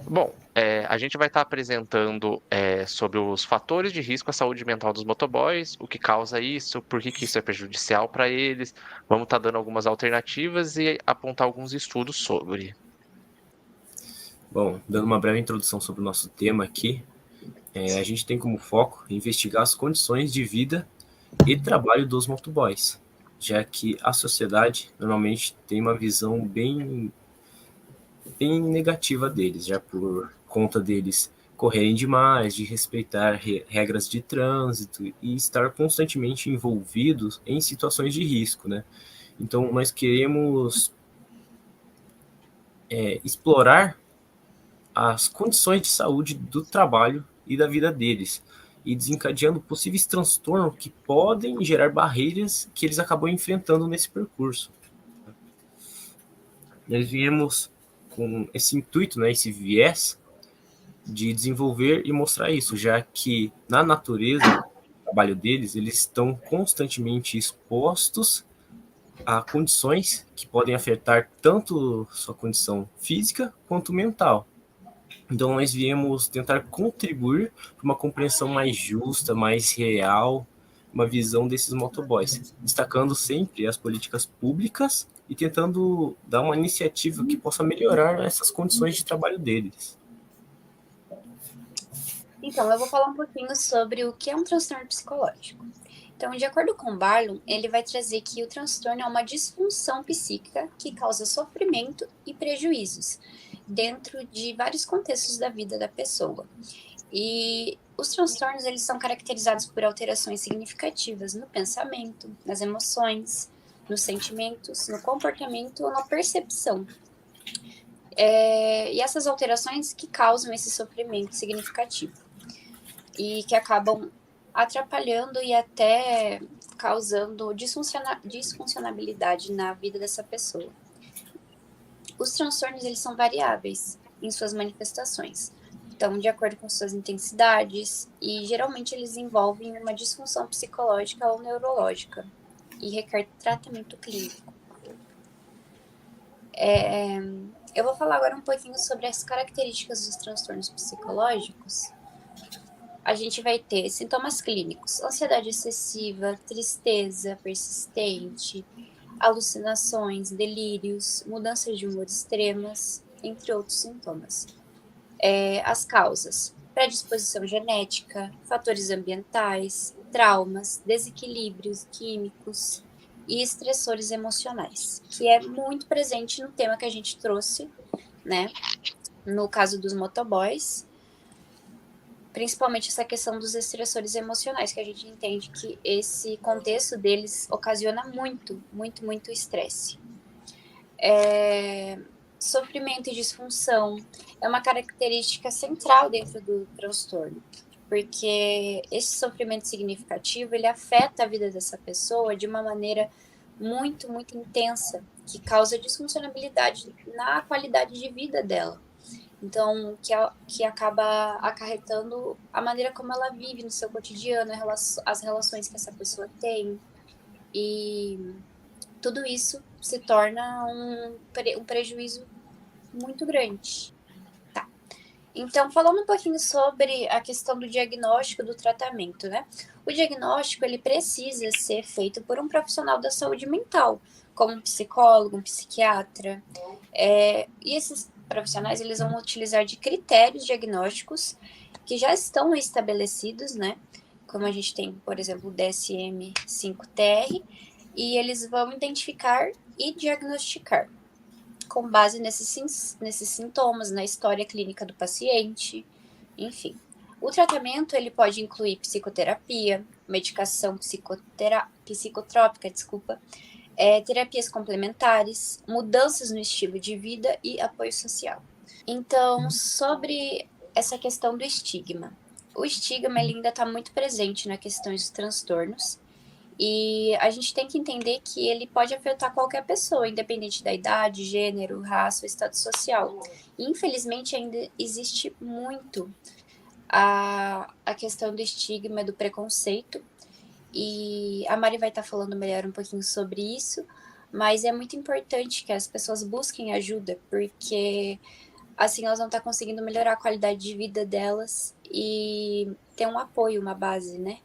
Bom, a gente vai estar apresentando sobre os fatores de risco à saúde mental dos motoboys, o que causa isso, por que que isso é prejudicial para eles. Vamos estar dando algumas alternativas e apontar alguns estudos sobre. Bom, dando uma breve introdução sobre o nosso tema aqui, a gente tem como foco investigar as condições de vida e trabalho dos motoboys, já que a sociedade normalmente tem uma visão bem negativa deles, já por conta deles correrem demais, de respeitar regras de trânsito e estar constantemente envolvidos em situações de risco, né? Então, nós queremos explorar as condições de saúde do trabalho e da vida deles, e desencadeando possíveis transtornos que podem gerar barreiras que eles acabam enfrentando nesse percurso. Nós viemos com esse intuito, né, esse viés de desenvolver e mostrar isso, já que na natureza, o trabalho deles, eles estão constantemente expostos a condições que podem afetar tanto sua condição física quanto mental. Então, nós viemos tentar contribuir para uma compreensão mais justa, mais real, uma visão desses motoboys, destacando sempre as políticas públicas e tentando dar uma iniciativa que possa melhorar essas condições de trabalho deles. Então, eu vou falar um pouquinho sobre o que é um transtorno psicológico. Então, de acordo com Barlow, ele vai trazer que o transtorno é uma disfunção psíquica que causa sofrimento e prejuízos dentro de vários contextos da vida da pessoa. E os transtornos, eles são caracterizados por alterações significativas no pensamento, nas emoções, nos sentimentos, no comportamento ou na percepção. E essas alterações que causam esse sofrimento significativo e que acabam atrapalhando e até causando disfuncionabilidade na vida dessa pessoa. Os transtornos, eles são variáveis em suas manifestações, então, de acordo com suas intensidades, e geralmente eles envolvem uma disfunção psicológica ou neurológica e requer tratamento clínico. Eu vou falar agora um pouquinho sobre as características dos transtornos psicológicos. A gente vai ter sintomas clínicos: ansiedade excessiva, tristeza persistente, alucinações, delírios, mudanças de humor extremas, entre outros sintomas. As causas: predisposição genética, fatores ambientais, traumas, desequilíbrios químicos e estressores emocionais, que é muito presente no tema que a gente trouxe, né? No caso dos motoboys, principalmente essa questão dos estressores emocionais, que a gente entende que esse contexto deles ocasiona muito estresse. Sofrimento e disfunção é uma característica central dentro do transtorno, porque esse sofrimento significativo, ele afeta a vida dessa pessoa de uma maneira muito intensa, que causa disfuncionabilidade na qualidade de vida dela. Então, que acaba acarretando a maneira como ela vive no seu cotidiano, as relações que essa pessoa tem. E tudo isso se torna um prejuízo muito grande. Tá. Então, falando um pouquinho sobre a questão do diagnóstico do tratamento, né? O diagnóstico, ele precisa ser feito por um profissional da saúde mental, como um psicólogo, um psiquiatra. E esses profissionais, eles vão utilizar de critérios diagnósticos que já estão estabelecidos, né? Como a gente tem, por exemplo, o DSM-5-TR, e eles vão identificar e diagnosticar com base nesses sintomas, na história clínica do paciente, enfim. O tratamento, ele pode incluir psicoterapia, medicação psicotrópica, terapias complementares, mudanças no estilo de vida e apoio social. Então, sobre essa questão do estigma. O estigma, ele ainda está muito presente na questão dos transtornos, e a gente tem que entender que ele pode afetar qualquer pessoa, independente da idade, gênero, raça ou estado social. E, infelizmente, ainda existe muito a questão do estigma, do preconceito, e a Mari vai estar falando melhor um pouquinho sobre isso, mas é muito importante que as pessoas busquem ajuda, porque assim elas vão estar conseguindo melhorar a qualidade de vida delas e ter um apoio, uma base, né?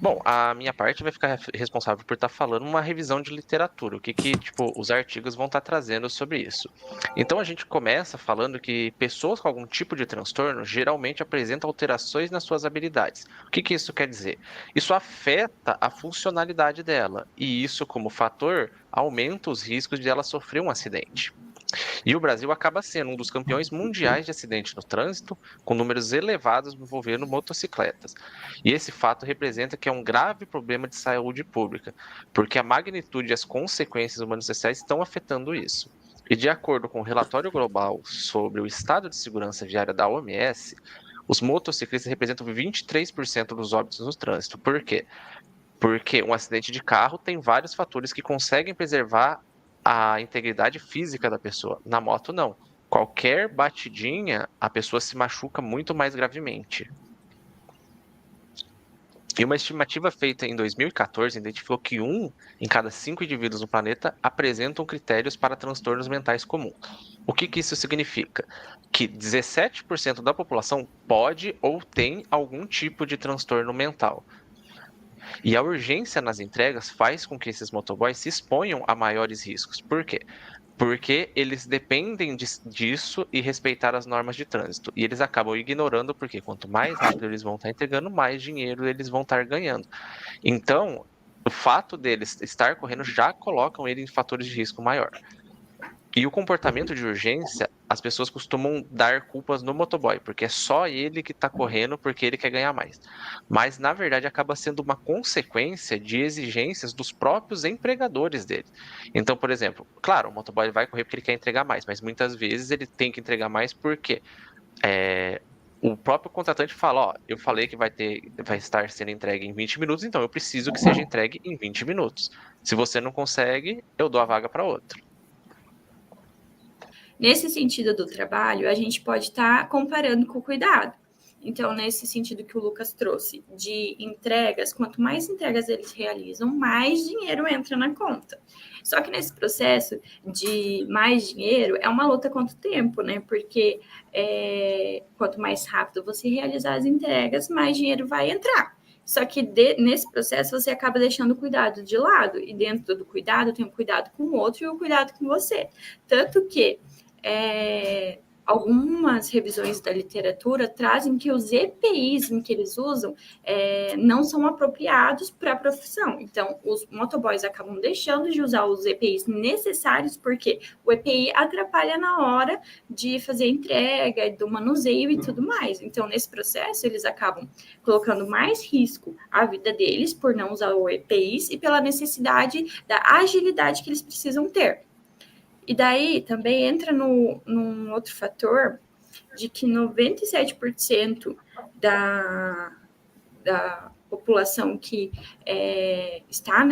Bom, a minha parte vai ficar responsável por estar falando uma revisão de literatura, o que tipo, os artigos vão estar trazendo sobre isso. Então a gente começa falando que pessoas com algum tipo de transtorno geralmente apresentam alterações nas suas habilidades. O que isso quer dizer? Isso afeta a funcionalidade dela, e isso, como fator, aumenta os riscos de ela sofrer um acidente. E o Brasil acaba sendo um dos campeões mundiais de acidente no trânsito, com números elevados envolvendo motocicletas. E esse fato representa que é um grave problema de saúde pública, porque a magnitude e as consequências humanas sociais estão afetando isso. E de acordo com o relatório global sobre o estado de segurança viária da OMS, os motociclistas representam 23% dos óbitos no trânsito. Por quê? Porque um acidente de carro tem vários fatores que conseguem preservar a integridade física da pessoa. Na moto, não. Qualquer batidinha, a pessoa se machuca muito mais gravemente. E uma estimativa feita em 2014 identificou que 1 em cada 5 indivíduos no planeta apresentam critérios para transtornos mentais comuns. O que isso significa? Que 17% da população pode ou tem algum tipo de transtorno mental. E a urgência nas entregas faz com que esses motoboys se exponham a maiores riscos. Por quê? Porque eles dependem disso e respeitar as normas de trânsito. E eles acabam ignorando, porque quanto mais rápido eles vão estar entregando, mais dinheiro eles vão estar ganhando. Então, o fato deles estar correndo já colocam ele em fatores de risco maior. E o comportamento de urgência, as pessoas costumam dar culpas no motoboy, porque é só ele que está correndo porque ele quer ganhar mais. Mas, na verdade, acaba sendo uma consequência de exigências dos próprios empregadores dele. Então, por exemplo, claro, o motoboy vai correr porque ele quer entregar mais, mas muitas vezes ele tem que entregar mais porque o próprio contratante fala, ó, eu falei que vai estar sendo entregue em 20 minutos, então eu preciso que seja entregue em 20 minutos. Se você não consegue, eu dou a vaga para outro. Nesse sentido do trabalho, a gente pode estar comparando com o cuidado. Então, nesse sentido que o Lucas trouxe, de entregas, quanto mais entregas eles realizam, mais dinheiro entra na conta. Só que nesse processo de mais dinheiro, é uma luta contra o tempo, né? Porque quanto mais rápido você realizar as entregas, mais dinheiro vai entrar. Só que nesse processo você acaba deixando o cuidado de lado. E dentro do cuidado tem o cuidado com o outro e o cuidado com você. Tanto que algumas revisões da literatura trazem que os EPIs que eles usam não são apropriados para a profissão. Então, os motoboys acabam deixando de usar os EPIs necessários, porque o EPI atrapalha na hora de fazer a entrega, do manuseio e tudo mais. Então, nesse processo, eles acabam colocando mais risco à vida deles por não usar o EPIs e pela necessidade da agilidade que eles precisam ter. E daí também entra num outro fator de que 97% da população que está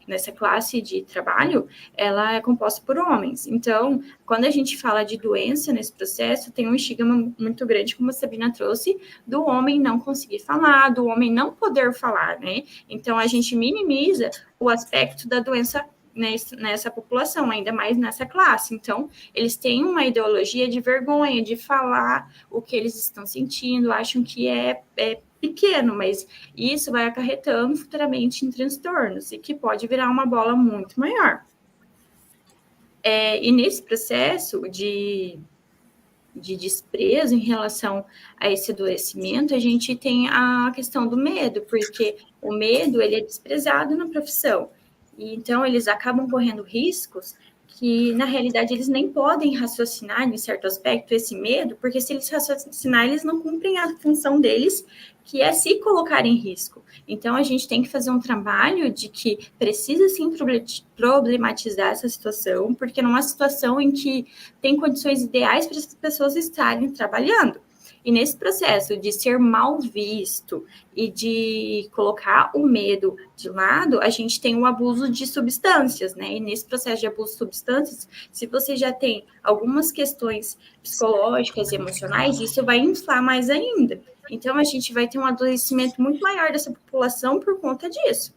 nessa classe de trabalho, ela é composta por homens. Então, quando a gente fala de doença nesse processo, tem um estigma muito grande, como a Sabina trouxe, do homem não conseguir falar, do homem não poder falar, né? Então, a gente minimiza o aspecto da doença nessa população, ainda mais nessa classe. Então, eles têm uma ideologia de vergonha, de falar o que eles estão sentindo, acham que é pequeno, mas isso vai acarretando futuramente em transtornos, e que pode virar uma bola muito maior. E nesse processo de desprezo em relação a esse adoecimento, a gente tem a questão do medo, porque o medo, ele é desprezado na profissão. E então, eles acabam correndo riscos que, na realidade, eles nem podem raciocinar, em certo aspecto, esse medo, porque se eles raciocinarem, eles não cumprem a função deles, que é se colocar em risco. Então, a gente tem que fazer um trabalho de que precisa, sim, problematizar essa situação, porque não é uma situação em que tem condições ideais para as pessoas estarem trabalhando. E nesse processo de ser mal visto e de colocar o medo de lado, a gente tem o abuso de substâncias, né? E nesse processo de abuso de substâncias, se você já tem algumas questões psicológicas e emocionais, isso vai inflar mais ainda. Então, a gente vai ter um adoecimento muito maior dessa população por conta disso.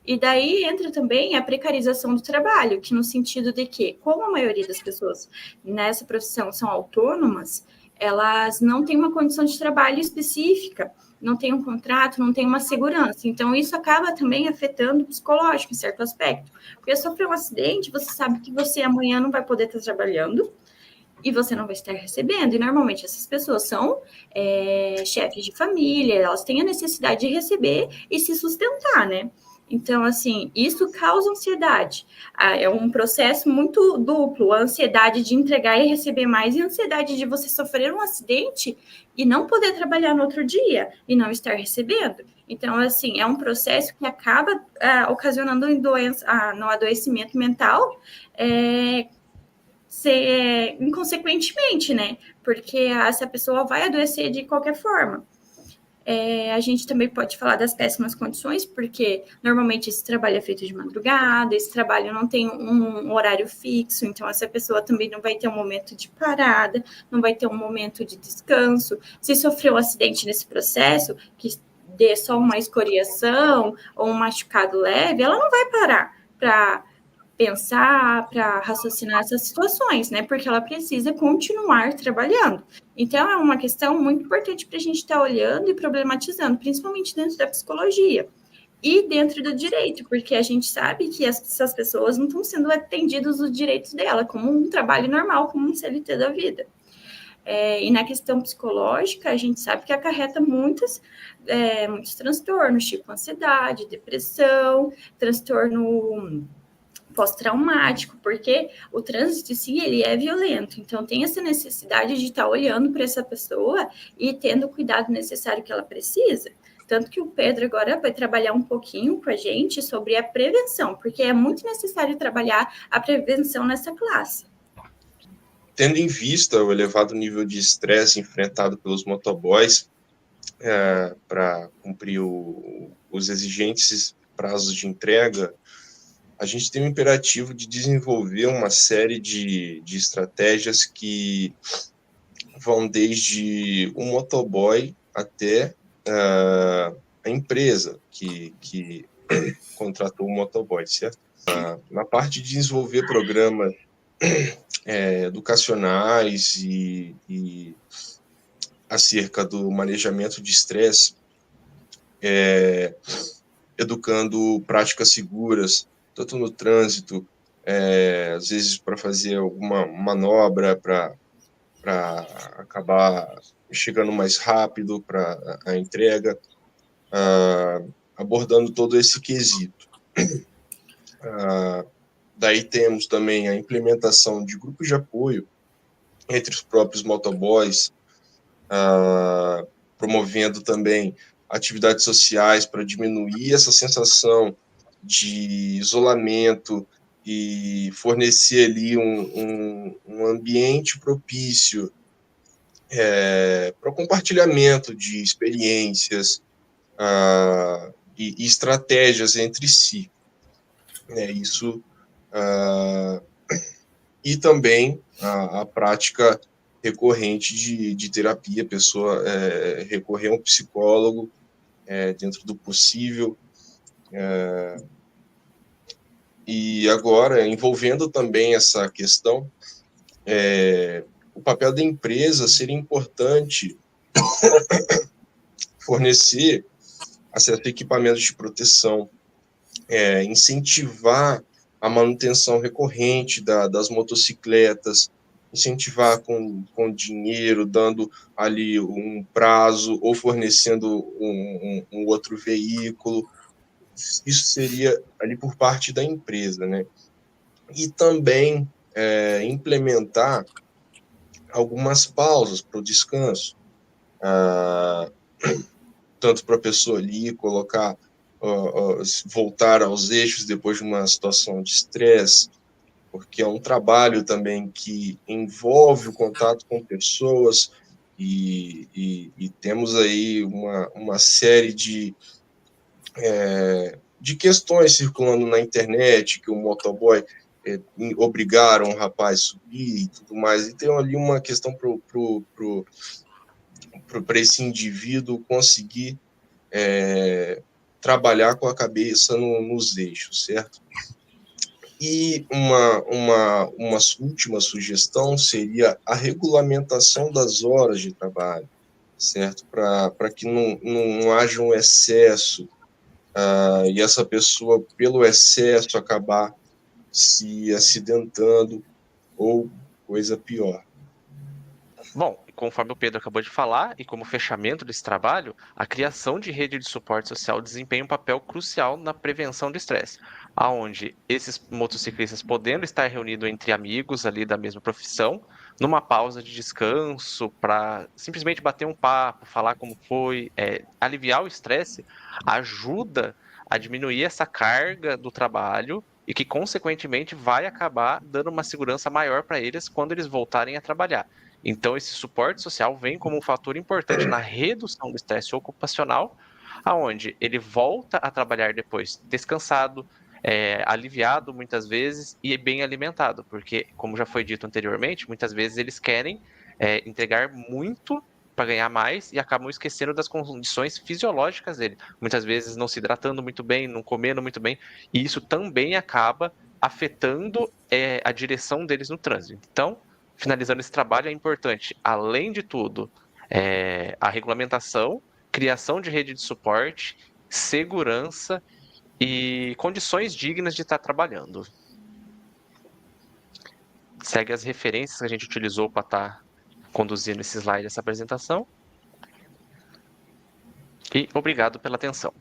E daí entra também a precarização do trabalho, que no sentido de que, como a maioria das pessoas nessa profissão são autônomas, elas não têm uma condição de trabalho específica, não tem um contrato, não tem uma segurança. Então, isso acaba também afetando o psicológico, em certo aspecto. Porque sofreu um acidente, você sabe que você amanhã não vai poder estar trabalhando e você não vai estar recebendo. E, normalmente, essas pessoas são chefes de família, elas têm a necessidade de receber e se sustentar, né? Então, assim, isso causa ansiedade. É um processo muito duplo, a ansiedade de entregar e receber mais e a ansiedade de você sofrer um acidente e não poder trabalhar no outro dia e não estar recebendo. Então, assim, é um processo que acaba ocasionando no adoecimento mental, inconsequentemente, né? Porque essa pessoa vai adoecer de qualquer forma. A gente também pode falar das péssimas condições, porque normalmente esse trabalho é feito de madrugada, esse trabalho não tem um horário fixo, então essa pessoa também não vai ter um momento de parada, não vai ter um momento de descanso. Se sofreu um acidente nesse processo, que dê só uma escoriação ou um machucado leve, ela não vai parar para pensar, para raciocinar essas situações, né? Porque ela precisa continuar trabalhando. Então, é uma questão muito importante para a gente estar olhando e problematizando, principalmente dentro da psicologia e dentro do direito, porque a gente sabe que essas pessoas não estão sendo atendidos os direitos dela, como um trabalho normal, como um CLT da vida. E na questão psicológica, a gente sabe que acarreta muitos transtornos, tipo ansiedade, depressão, transtorno pós-traumático, porque o trânsito em si, ele é violento, então tem essa necessidade de estar olhando para essa pessoa e tendo o cuidado necessário que ela precisa. Tanto que o Pedro agora vai trabalhar um pouquinho com a gente sobre a prevenção, porque é muito necessário trabalhar a prevenção nessa classe. Tendo em vista o elevado nível de estresse enfrentado pelos motoboys para cumprir os exigentes prazos de entrega, a gente tem o imperativo de desenvolver uma série de estratégias que vão desde o motoboy até a empresa que contratou o motoboy, certo? Na parte de desenvolver programas educacionais e acerca do manejamento de estresse, educando práticas seguras, tanto no trânsito, às vezes para fazer alguma manobra para acabar chegando mais rápido para a entrega, abordando todo esse quesito. Daí temos também a implementação de grupos de apoio entre os próprios motoboys, promovendo também atividades sociais para diminuir essa sensação de isolamento e fornecer ali um ambiente propício para o compartilhamento de experiências e estratégias entre si. Isso e também a prática recorrente de terapia, a pessoa recorrer a um psicólogo dentro do possível. E agora, envolvendo também essa questão, o papel da empresa seria importante fornecer acesso a equipamentos de proteção, incentivar a manutenção recorrente das motocicletas, incentivar com dinheiro, dando ali um prazo ou fornecendo um outro veículo. Isso seria ali por parte da empresa, né? E também implementar algumas pausas para o descanso, tanto para a pessoa ali colocar, voltar aos eixos depois de uma situação de estresse, porque é um trabalho também que envolve o contato com pessoas e temos aí uma série de questões circulando na internet, que o motoboy obrigaram o rapaz a subir e tudo mais, e tem ali uma questão para esse indivíduo conseguir trabalhar com a cabeça nos eixos, certo? E uma última sugestão seria a regulamentação das horas de trabalho, certo? Para que não haja um excesso e essa pessoa, pelo excesso, acabar se acidentando ou coisa pior. Bom, conforme o Pedro acabou de falar, e como fechamento desse trabalho, a criação de rede de suporte social desempenha um papel crucial na prevenção do estresse, aonde esses motociclistas podendo estar reunidos entre amigos ali da mesma profissão, numa pausa de descanso, para simplesmente bater um papo, falar como foi, aliviar o estresse, ajuda a diminuir essa carga do trabalho e que, consequentemente, vai acabar dando uma segurança maior para eles quando eles voltarem a trabalhar. Então, esse suporte social vem como um fator importante na redução do estresse ocupacional, aonde ele volta a trabalhar depois descansado, aliviado muitas vezes e bem alimentado, porque, como já foi dito anteriormente, muitas vezes eles querem entregar muito para ganhar mais e acabam esquecendo das condições fisiológicas dele. Muitas vezes não se hidratando muito bem, não comendo muito bem, e isso também acaba afetando a direção deles no trânsito. Então, finalizando esse trabalho, é importante, além de tudo, a regulamentação, criação de rede de suporte, segurança e condições dignas de estar trabalhando. Segue as referências que a gente utilizou para estar conduzindo esse slide, essa apresentação. E obrigado pela atenção.